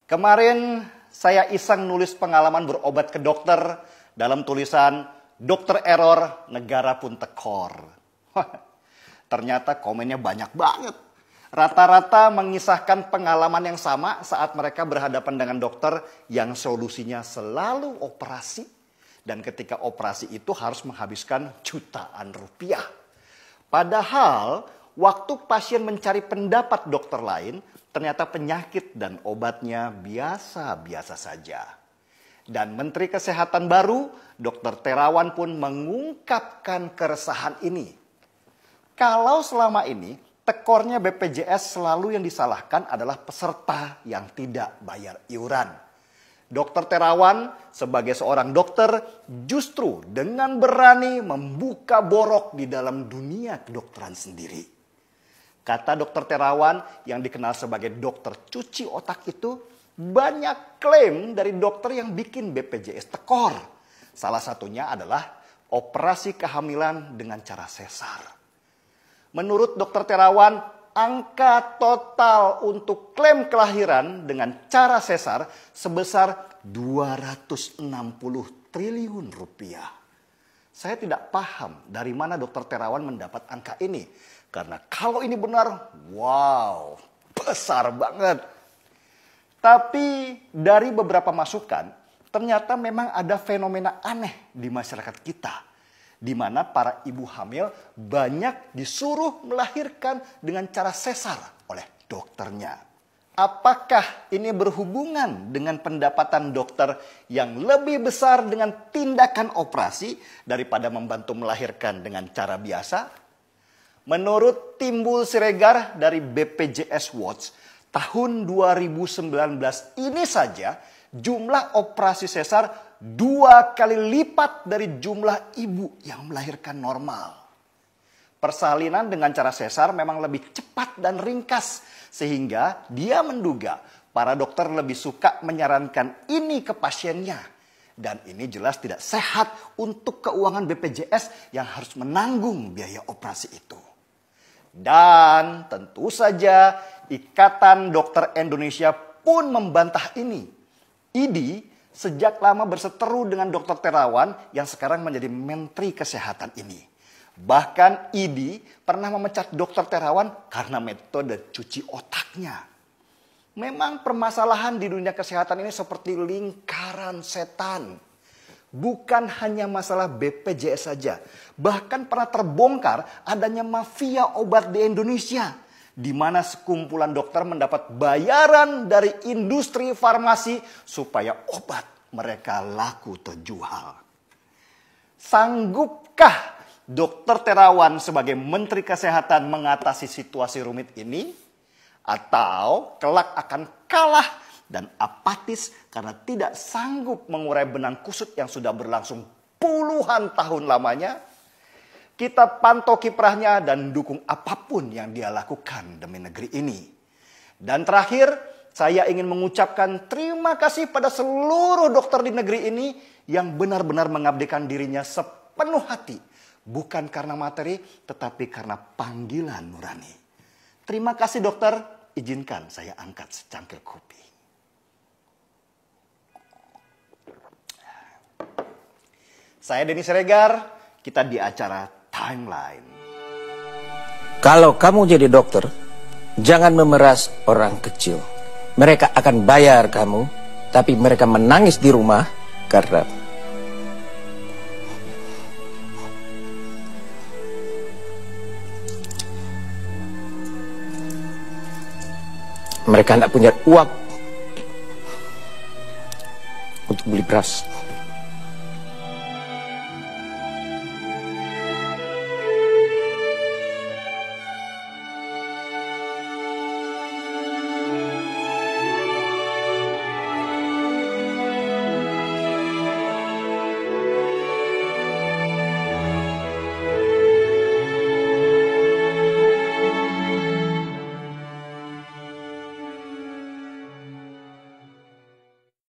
Kemarin saya iseng nulis pengalaman berobat ke dokter dalam tulisan "Dokter Error, Negara Pun Tekor". Ternyata komennya banyak banget. Rata-rata mengisahkan pengalaman yang sama saat mereka berhadapan dengan dokter yang solusinya selalu operasi. Dan ketika operasi itu harus menghabiskan jutaan rupiah. Padahal waktu pasien mencari pendapat dokter lain, ternyata penyakit dan obatnya biasa-biasa saja. Dan Menteri Kesehatan baru, Dr. Terawan pun mengungkapkan keresahan ini. Kalau selama ini tekornya BPJS selalu yang disalahkan adalah peserta yang tidak bayar iuran. Dr. Terawan sebagai seorang dokter justru dengan berani membuka borok di dalam dunia kedokteran sendiri. Kata Dr. Terawan yang dikenal sebagai dokter cuci otak itu, banyak klaim dari dokter yang bikin BPJS tekor. Salah satunya adalah operasi kehamilan dengan cara sesar. Menurut Dr. Terawan, angka total untuk klaim kelahiran dengan cara sesar sebesar 260 triliun rupiah. Saya tidak paham dari mana Dr. Terawan mendapat angka ini. Karena kalau ini benar, wow, besar banget. Tapi dari beberapa masukan, ternyata memang ada fenomena aneh di masyarakat kita. Di mana para ibu hamil banyak disuruh melahirkan dengan cara sesar oleh dokternya. Apakah ini berhubungan dengan pendapatan dokter yang lebih besar dengan tindakan operasi daripada membantu melahirkan dengan cara biasa? Menurut Timbul Siregar dari BPJS Watch, tahun 2019 ini saja jumlah operasi sesar 2 kali lipat dari jumlah ibu yang melahirkan normal. Persalinan dengan cara sesar memang lebih cepat dan ringkas, sehingga dia menduga para dokter lebih suka menyarankan ini ke pasiennya. Dan ini jelas tidak sehat untuk keuangan BPJS yang harus menanggung biaya operasi itu. Dan tentu saja Ikatan Dokter Indonesia pun membantah ini. IDI sejak lama berseteru dengan Dr. Terawan yang sekarang menjadi Menteri Kesehatan ini. Bahkan IDI pernah memecat Dr. Terawan karena metode cuci otaknya. Memang permasalahan di dunia kesehatan ini seperti lingkaran setan. Bukan hanya masalah BPJS saja. Bahkan pernah terbongkar adanya mafia obat di Indonesia. Di mana sekumpulan dokter mendapat bayaran dari industri farmasi supaya obat mereka laku terjual. Sanggupkah Dr. Terawan sebagai Menteri Kesehatan mengatasi situasi rumit ini? Atau kelak akan kalah dan apatis karena tidak sanggup mengurai benang kusut yang sudah berlangsung puluhan tahun lamanya? Kita pantau kiprahnya dan dukung apapun yang dia lakukan demi negeri ini. Dan terakhir, saya ingin mengucapkan terima kasih pada seluruh dokter di negeri ini yang benar-benar mengabdikan dirinya sepenuh hati. Bukan karena materi, tetapi karena panggilan nurani. Terima kasih dokter, izinkan saya angkat secangkir kopi. Saya Denny Siregar, kita di acara Timeline. Kalau kamu jadi dokter, jangan memeras orang kecil. Mereka akan bayar kamu, tapi mereka menangis di rumah karena mereka tidak punya uang untuk beli beras.